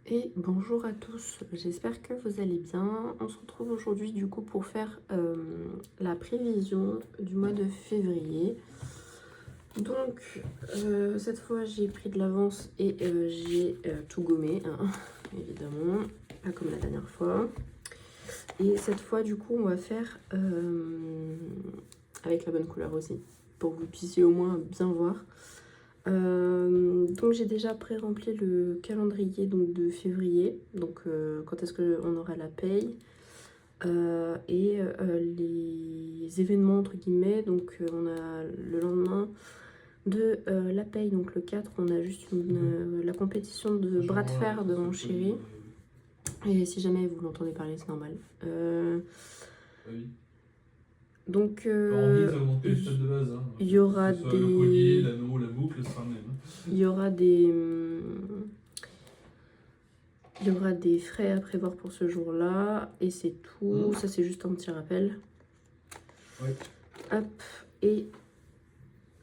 Et bonjour à tous, j'espère que vous allez bien. On se retrouve aujourd'hui du coup pour faire la prévision du mois de février. Donc cette fois j'ai pris de l'avance et j'ai tout gommé, hein, évidemment, pas comme la dernière fois. Et cette fois du coup on va faire avec la bonne couleur aussi, pour que vous puissiez au moins bien voir. Donc j'ai déjà pré-rempli le calendrier donc, de février, donc quand est-ce qu'on aura la paye, et les événements entre guillemets. Donc on a le lendemain de la paye, donc le 4, on a juste la compétition de bras de fer de mon chéri. Et si jamais vous l'entendez parler, c'est normal. Oui. Donc il y aura que ce soit des... le collier, l'anneau, la boucle, ce sera le même. Il y aura des... Il y aura des frais à prévoir pour ce jour-là. Et c'est tout. Ça, c'est juste un petit rappel. Oui. Hop. Et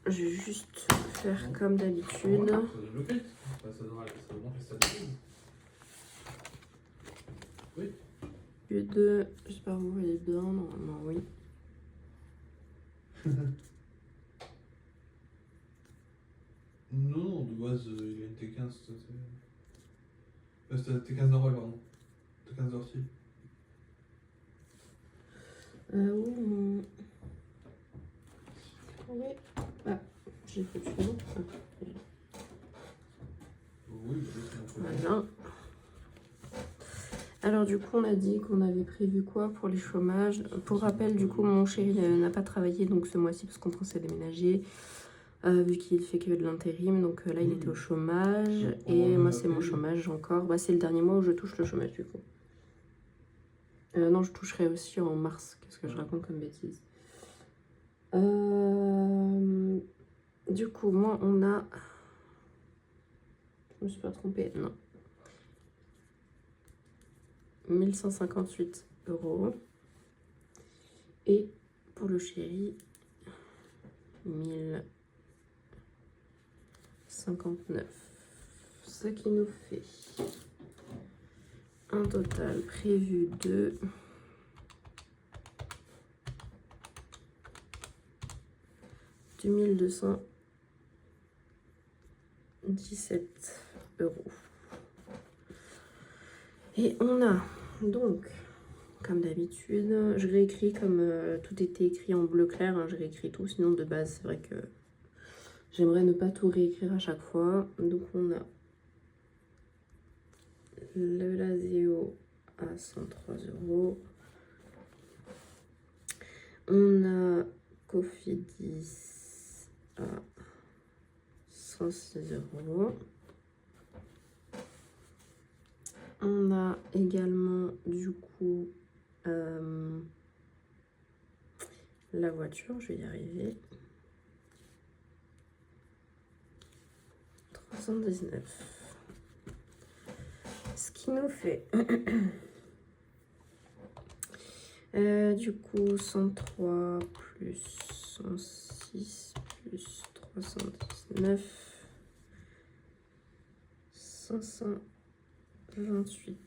je vais juste faire comme d'habitude. Ça devrait rester stable. Oui. J'espère que vous voyez bien. Normalement, oui. Non, de base, il a une T15. C'était T15 normal, pardon. T15 d'ortie. Oui. Oui. Ah, j'ai fait du nom. Oui, voilà. Alors du coup on a dit qu'on avait prévu quoi pour les chômages. Pour rappel, du coup mon chéri n'a pas travaillé donc ce mois-ci parce qu'on pensait déménager, vu qu'il fait que de l'intérim. Donc là il était au chômage et moi c'est mon chômage encore. Bah, c'est le dernier mois où je touche le chômage du coup. Non, je toucherai aussi en mars. Qu'est-ce que je raconte comme bêtise. Du coup moi on a... Je me suis pas trompée, non. 1158 €. Et pour le chéri, 1059. Ce qui nous fait un total prévu de 2217 €. Et on a donc, comme d'habitude, je réécris comme tout était écrit en bleu clair, hein, je réécris tout, sinon de base c'est vrai que j'aimerais ne pas tout réécrire à chaque fois. Donc on a le Laseo à 103 €. On a Cofidis à 106 €. On a également du coup la voiture, je vais y arriver. 319. Ce qui nous fait du coup 103 plus 106 plus 319, 528.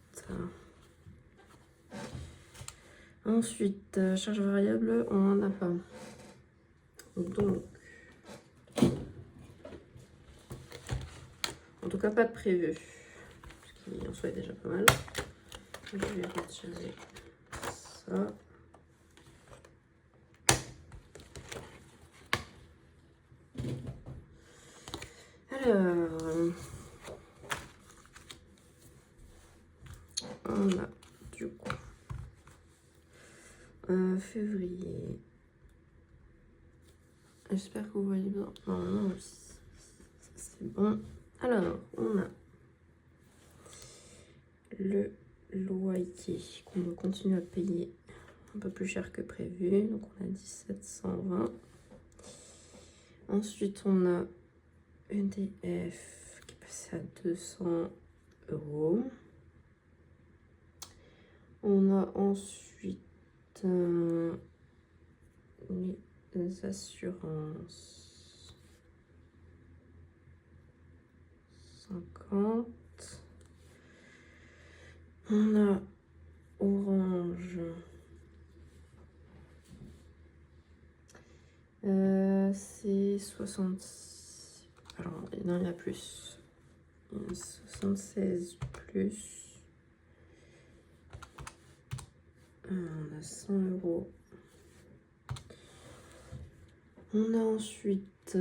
Ensuite, charge variable, on n'en a pas. Donc, en tout cas, pas de prévu. Ce qui en soit est déjà pas mal. Je vais retirer ça. Alors, on a du coup février. J'espère que vous voyez bien. Normalement, c'est bon. Alors, on a le loyer qu'on va continuer à payer un peu plus cher que prévu. Donc, on a 1720. Ensuite, on a EDF qui est passé à 200 €. On a ensuite les assurances. 50. On a orange. C'est 60. Alors, non, il y a plus. 76 plus. On a 100 euros. On a ensuite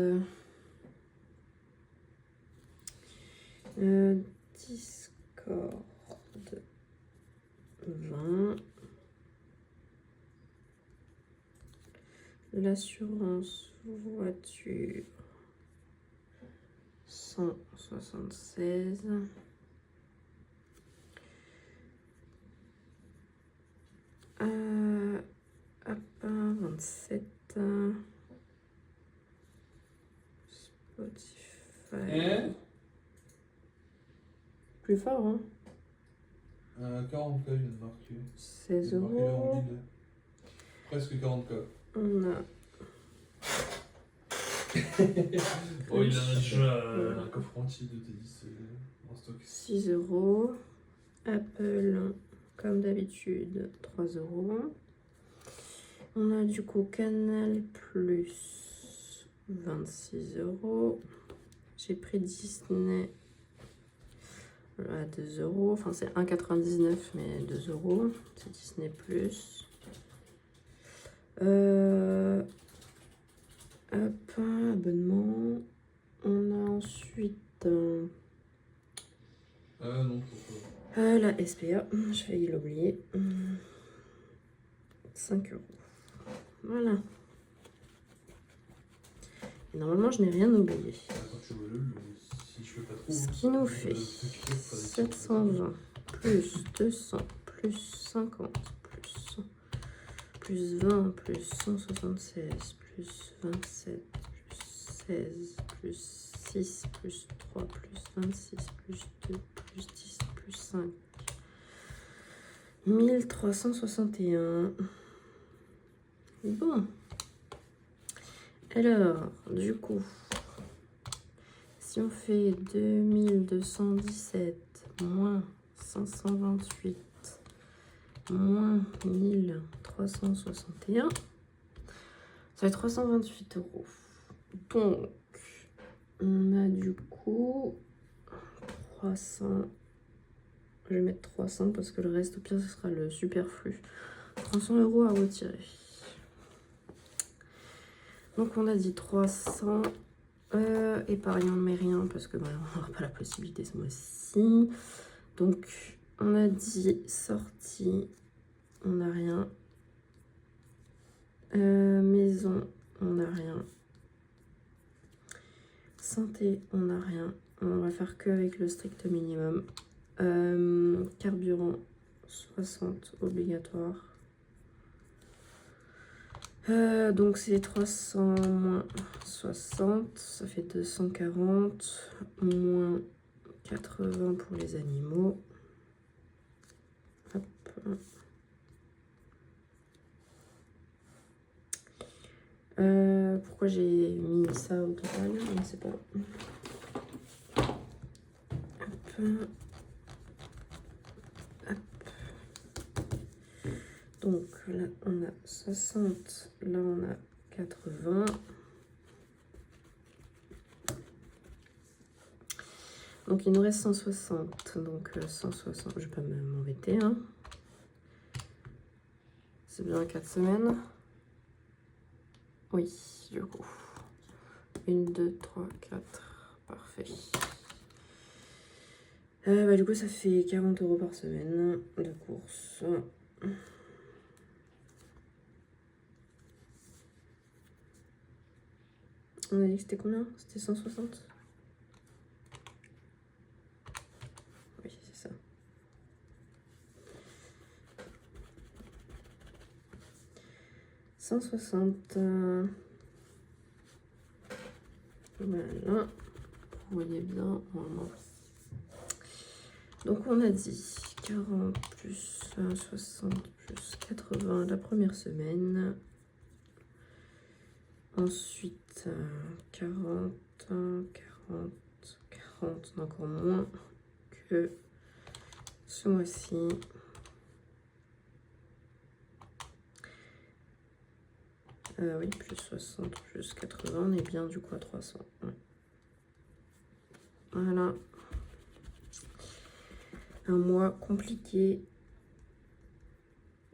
Discord 20. L'assurance voiture 176. Hop, 27. Spotify. Plus fort, hein? 40K, il vient de marquer. 16 Il est marqué en euros. bide. Presque 40K. On a Oh, il a déjà un coffre entier de tennis en stock. 6 euros. Apple, comme d'habitude, 3 euros. On a du coup Canal Plus, 26 euros. J'ai pris Disney à 2 euros. Enfin, c'est 1,99 mais 2 euros. C'est Disney Plus. Hop, abonnement. On a ensuite Non, pourquoi la SPA. Je vais l'oublier. 5 euros. Voilà. Et normalement, je n'ai rien oublié. Quand tu veux si je fais pas trop. Ce qui nous fait 720 plus 200 plus 50 plus 20 plus 176 plus 27 plus 16 plus 6 plus 3 plus 26 plus 2 plus 10 plus 5 1361. Bon. Alors, du coup, si on fait 2217 moins 528 moins 1361, ça fait 328 euros. Donc, on a du coup 300. Je vais mettre 300 parce que le reste, au pire, ce sera le superflu. 300 euros à retirer. Donc, on a dit 300. Épargne, on ne met rien parce que on n'aura pas la possibilité ce mois-ci. Donc, on a dit sortie, on n'a rien. Maison, on n'a rien. Santé, on n'a rien. On va faire que avec le strict minimum. Carburant, 60 obligatoire. Donc c'est 300 moins 60, ça fait 240, moins 80 pour les animaux. Hop. Pourquoi j'ai mis ça au total? Je ne sais pas. Hop. Hop. Donc là on a 60, là on a 80. Donc il nous reste 160, donc 160, je vais pas m'embêter. Hein. C'est bien 4 semaines. Oui, du coup. 1, 2, 3, 4, parfait. Du coup ça fait 40 euros par semaine de course. On a dit que c'était combien? C'était 160? Oui, c'est ça. « 160. Voilà. Vous voyez bien. Voilà. Donc on a dit 40 plus 60 plus 80 la première semaine. Ensuite 40, 40, 40, encore moins que ce mois-ci. Oui, plus 60, plus 80, on est bien du coup à 300. Ouais. Voilà. Un mois compliqué.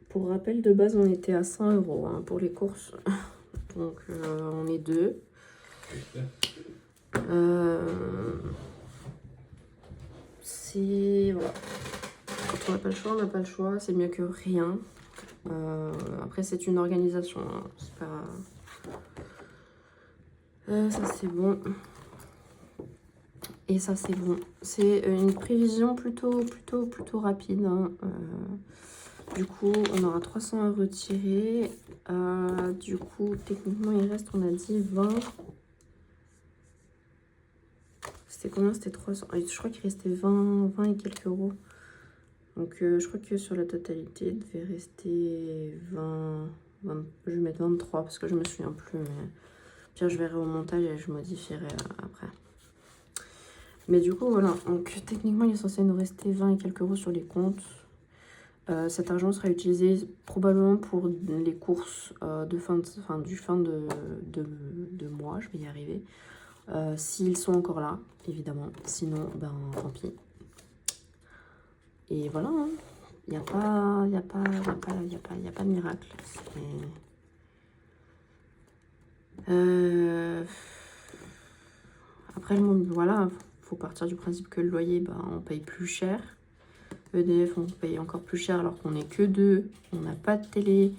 Pour rappel, de base, on était à 100 € hein, pour les courses. Donc, on est deux. C'est... Voilà. Quand on n'a pas le choix, on n'a pas le choix. C'est mieux que rien. Après, c'est une organisation. Hein. C'est pas... ça, c'est bon. Et ça, c'est bon. C'est une prévision plutôt rapide. Hein. Du coup, on aura 300 à retirer. Du coup, techniquement, il reste, on a dit 20. C'était combien? C'était 300. Je crois qu'il restait 20 et quelques euros. Donc, je crois que sur la totalité, il devait rester 20, je vais mettre 23 parce que je me souviens plus. Mais puis, je verrai au montage et je modifierai après. Mais du coup, voilà. Donc, techniquement, il est censé nous rester 20 et quelques euros sur les comptes. Cet argent sera utilisé probablement pour les courses du fin de mois. Je vais y arriver. S'ils sont encore là, évidemment. Sinon, ben, tant pis. Et voilà, hein. Il n'y a pas de miracle. Après, voilà, faut partir du principe que le loyer, ben, on paye plus cher. EDF, on paye encore plus cher alors qu'on n'est que deux. On n'a pas de télé.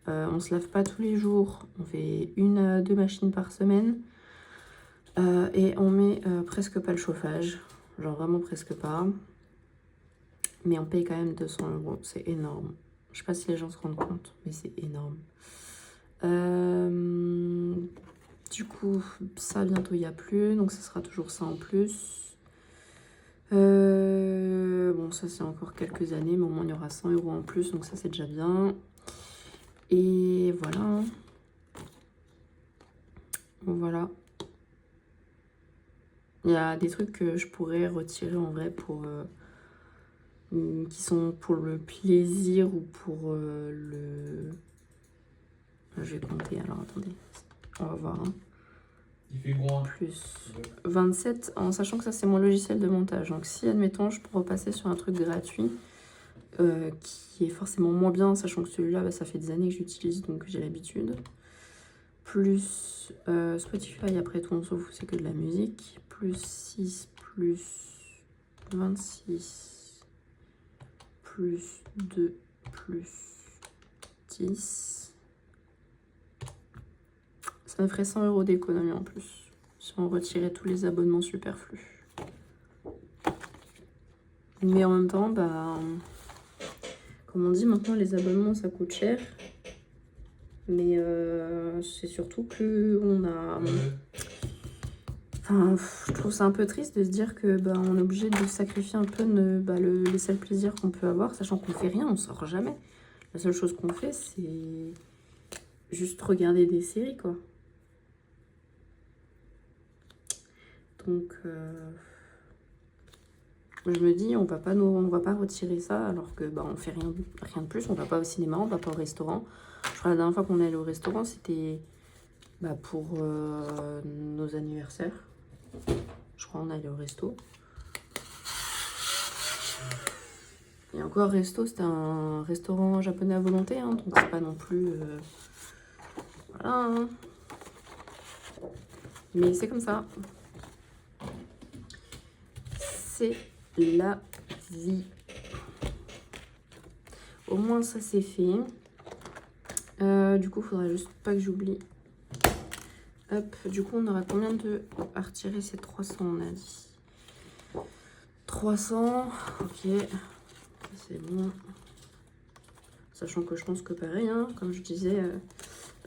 On se lave pas tous les jours. On fait 1 à 2 machines par semaine. Et on met presque pas le chauffage. Genre vraiment presque pas. Mais on paye quand même 200 €. C'est énorme. Je sais pas si les gens se rendent compte, mais c'est énorme. Du coup, ça bientôt il n'y a plus. Donc ça sera toujours ça en plus. Bon, ça c'est encore quelques années, mais au moins il y aura 100 € en plus. Donc ça c'est déjà bien. Et voilà. Bon, voilà. Il y a des trucs que je pourrais retirer en vrai pour... qui sont pour le plaisir ou pour le... Je vais compter, alors attendez. On va voir. Hein. Il fait gros. Plus 27, en sachant que ça c'est mon logiciel de montage. Donc si, admettons, je peux repasser sur un truc gratuit, qui est forcément moins bien, sachant que celui-là, bah, ça fait des années que j'utilise, donc j'ai l'habitude. Plus Spotify, après tout, on s'en fout, c'est que de la musique. Plus 6, plus 26, plus 2, plus 10. Ça me ferait 100 € d'économie en plus, si on retirait tous les abonnements superflus. Mais en même temps, bah, comme on dit, maintenant les abonnements ça coûte cher. Mais c'est surtout que on a... Enfin, je trouve ça un peu triste de se dire que bah, on est obligé de sacrifier un peu les seuls plaisirs qu'on peut avoir, sachant qu'on fait rien, on sort jamais. La seule chose qu'on fait, c'est juste regarder des séries, quoi. Donc, je me dis, on va pas retirer ça alors que bah, on fait rien de plus. On va pas au cinéma, on va pas au restaurant. Je crois que la dernière fois qu'on est allé au restaurant, c'était bah, pour nos anniversaires. Je crois qu'on est allé au resto. Et encore, resto, c'était un restaurant japonais à volonté, hein, donc c'est pas non plus... Voilà. Hein. Mais c'est comme ça. C'est la vie. Au moins, ça c'est fait. Du coup, il faudra juste pas que j'oublie. Hop, du coup, on aura combien de... à retirer ces 300, on a dit. 300, ok. C'est bon. Sachant que je pense que pareil, hein, comme je disais,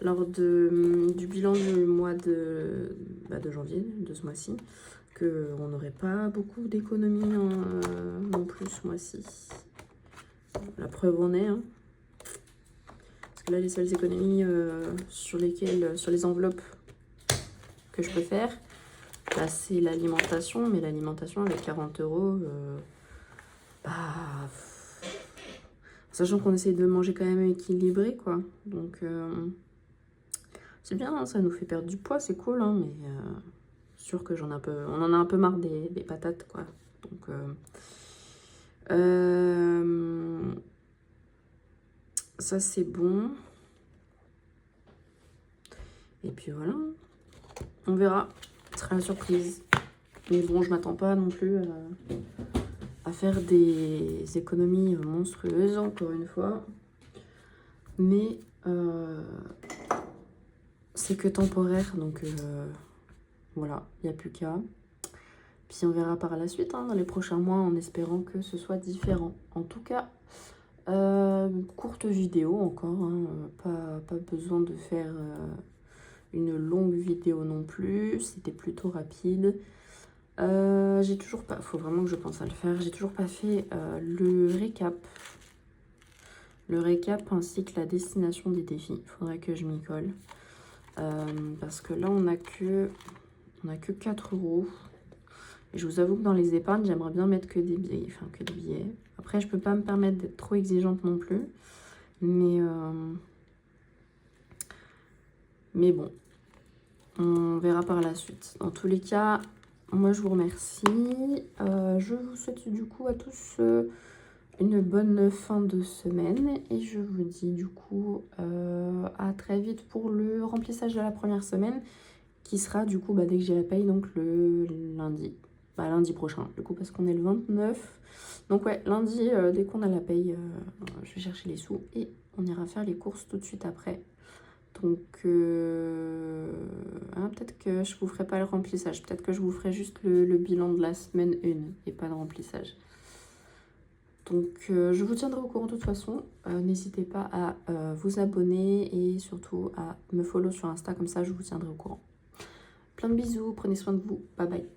lors du bilan du mois de janvier, de ce mois-ci, qu'on n'aurait pas beaucoup d'économies non plus ce mois-ci. La preuve en est, hein. Parce que là, les seules économies sur les enveloppes que je peux faire, là, c'est l'alimentation. Mais l'alimentation avec 40 €, Bah, sachant qu'on essaye de manger quand même équilibré, quoi. Donc, c'est bien, hein, ça nous fait perdre du poids, c'est cool, hein, mais sûr que j'en ai un peu, on en a un peu marre des patates, quoi. Donc, ça, c'est bon. Et puis voilà, on verra. Ce sera la surprise. Mais bon, je m'attends pas non plus à faire des économies monstrueuses, encore une fois. Mais c'est que temporaire, donc voilà, il n'y a plus qu'à. Puis on verra par la suite, hein, dans les prochains mois, en espérant que ce soit différent. En tout cas, courte vidéo encore, hein, pas besoin de faire une longue vidéo non plus, c'était plutôt rapide. J'ai toujours pas, faut vraiment que je pense à le faire, j'ai toujours pas fait le récap. Le récap ainsi que la destination des défis, il faudrait que je m'y colle. Parce que là, on n'a que 4 euros. Et je vous avoue que dans les épargnes, j'aimerais bien mettre que des billets. Enfin, que des billets. Après, je peux pas me permettre d'être trop exigeante non plus. Mais bon, on verra par la suite. Dans tous les cas, moi, je vous remercie. Je vous souhaite du coup à tous une bonne fin de semaine. Et je vous dis du coup à très vite pour le remplissage de la première semaine. Qui sera du coup, dès que j'ai la paye, donc le lundi. Lundi prochain, du coup, parce qu'on est le 29. Donc ouais, lundi, dès qu'on a la paye, je vais chercher les sous et on ira faire les courses tout de suite après. Donc, peut-être que je vous ferai pas le remplissage. Peut-être que je vous ferai juste le bilan de la semaine 1 et pas de remplissage. Donc, je vous tiendrai au courant de toute façon. N'hésitez pas à vous abonner et surtout à me follow sur Insta, comme ça je vous tiendrai au courant. Plein de bisous, prenez soin de vous, bye bye.